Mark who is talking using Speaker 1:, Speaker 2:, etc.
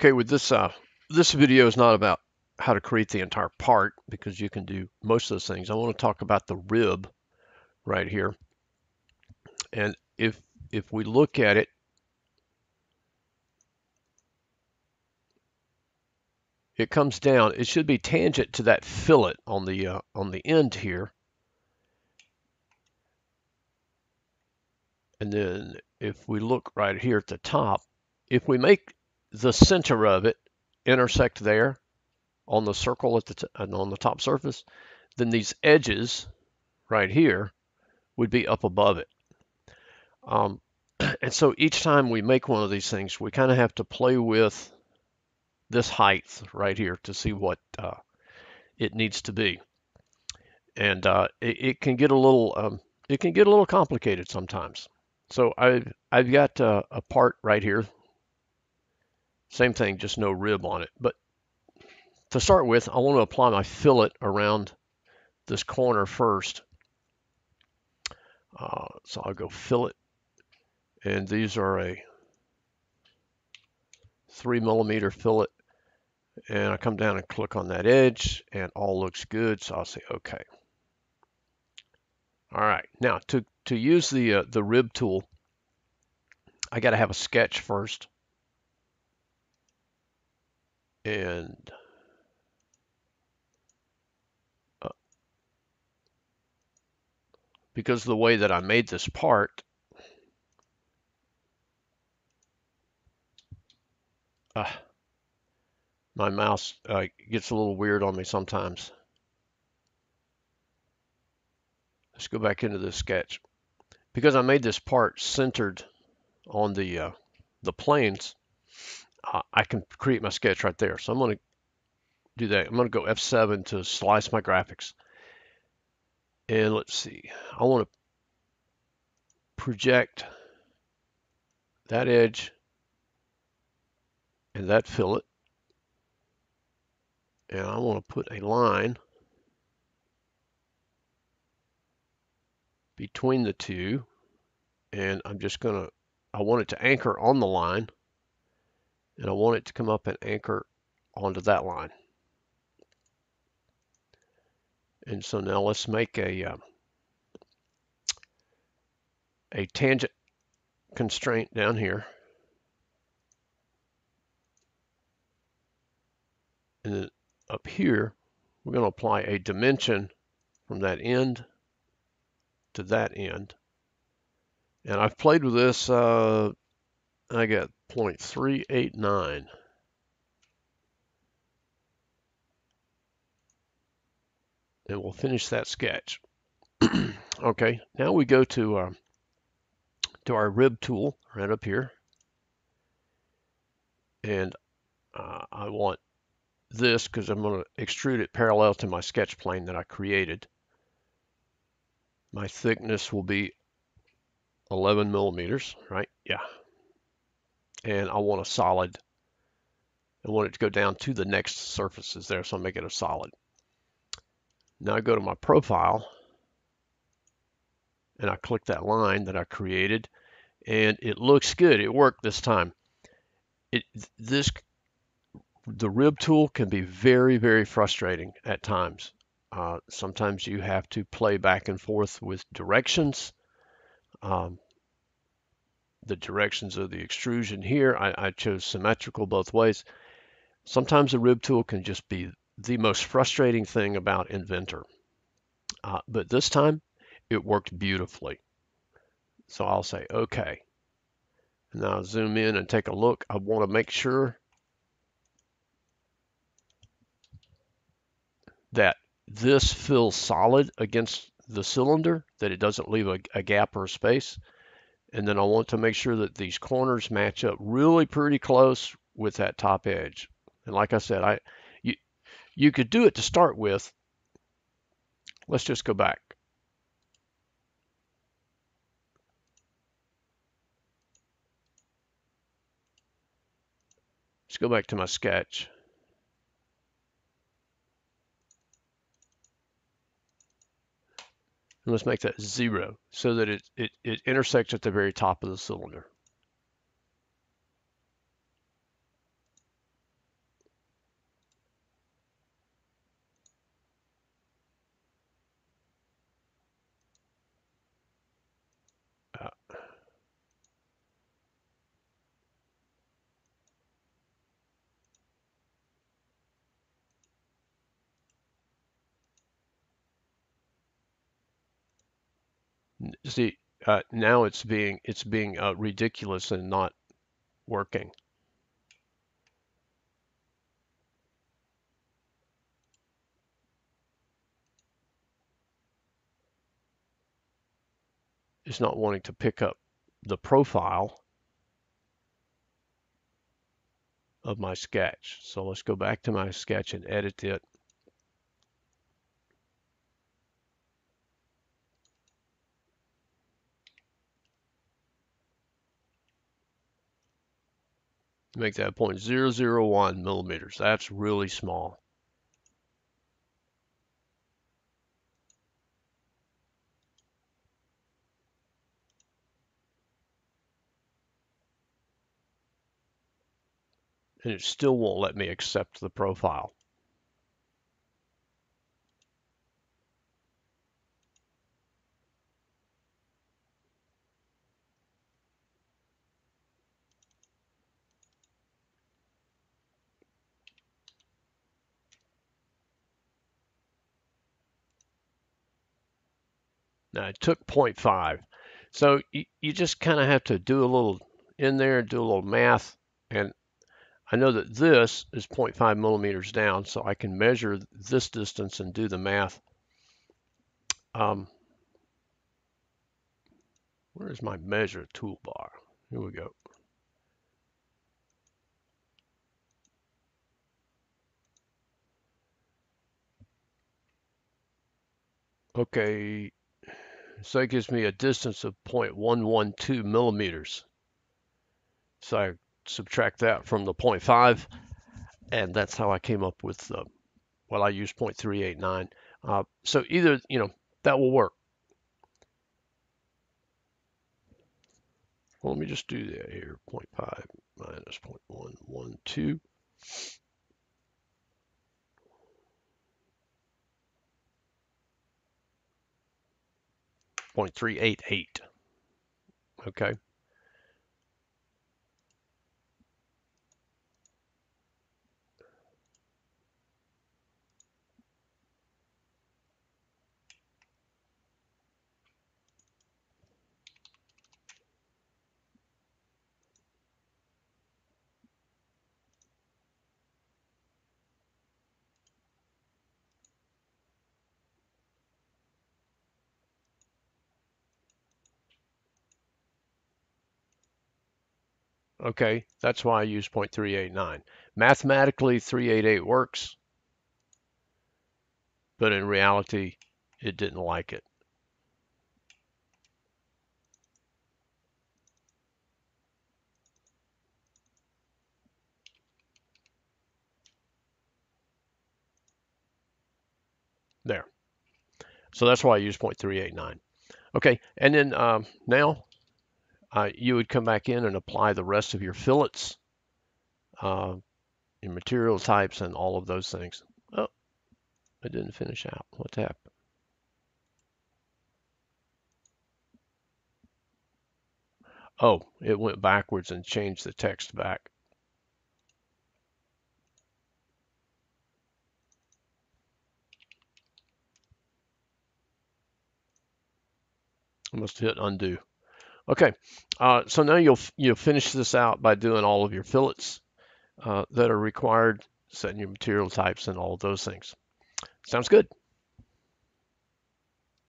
Speaker 1: Okay, with this video is not about how to create the entire part because you can do most of those things. I want to talk about the rib right here. And if we look at it, it comes down. It should be tangent to that fillet on the end here. And then if we look right here at the top, if we make the center of it intersect there on the circle at and on the top surface, then these edges right here would be up above it. And so each time we make one of these things, we kind of have to play with this height right here to see what it needs to be. And it can get a little complicated sometimes. So I've got a part right here, same thing, just no rib on it. But to start with, I want to apply my fillet around this corner first. So I'll go fillet, and these are a 3mm fillet. And I come down and click on that edge, and all looks good, so I'll say OK. All right, now to use the rib tool, I got to have a sketch first, and because of the way that I made this part, my mouse gets a little weird on me sometimes. Let's go back into this sketch. Because I made this part centered on the planes, I can create my sketch right there. So I'm going to do that. I'm going to go F7 to slice my graphics. And let's see, I want to project that edge and that fillet. And I want to put a line between the two. And I'm just going to, I want it to anchor on the line. And I want it to come up and anchor onto that line. And so now let's make a tangent constraint down here. And then up here, we're going to apply a dimension from that end to that end. And I've played with this, I got 0.389. And we'll finish that sketch. Okay, now we go to our rib tool right up here. And I want this because I'm going to extrude it parallel to my sketch plane that I created. My thickness will be 11mm, right? Yeah. And I want a solid. I want it to go down to the next surfaces there, so I'll make it a solid. Now I go to my profile, and I click that line that I created, and it looks good. It worked this time. The rib tool can be very, very frustrating at times. Sometimes you have to play back and forth with directions. The directions of the extrusion here, I chose symmetrical both ways. Sometimes the rib tool can just be the most frustrating thing about Inventor. But this time, it worked beautifully. So I'll say, OK. Now I'll zoom in and take a look. I want to make sure that this feels solid against the cylinder, that it doesn't leave a gap or a space. And then I want to make sure that these corners match up really pretty close with that top edge. And like I said, you could do it to start with. Let's just go back. Let's go back to my sketch. And let's make that 0 so that it intersects at the very top of the cylinder. See, now it's being ridiculous and not working. It's not wanting to pick up the profile of my sketch. So let's go back to my sketch and edit it. Make that 0.001 millimeters. That's really small. And it still won't let me accept the profile. Now it took zero point 0.5. So you just kind of have to do a little in there, do a little math. And I know that this is 0.5 millimeters down, so I can measure this distance and do the math. Um, where is my measure toolbar? Here we go. Okay, so that gives me a distance of 0.112 millimeters. So I subtract that from the 0.5, and that's how I came up with the, well, I used 0.389. So either, that will work. Well, let me just do that here. 0.5 minus 0.112. 0.388. Okay. Okay, that's why I use 0.389. Mathematically, 388 works, but in reality, it didn't like it. There. So that's why I use 0.389. Okay, and then now you would come back in and apply the rest of your fillets, uh, your material types, and all of those things. Oh, it didn't finish out. What's happened? Oh, it went backwards and changed the text back. I must hit undo. Okay, so now you'll finish this out by doing all of your fillets that are required, setting your material types and all of those things. Sounds good.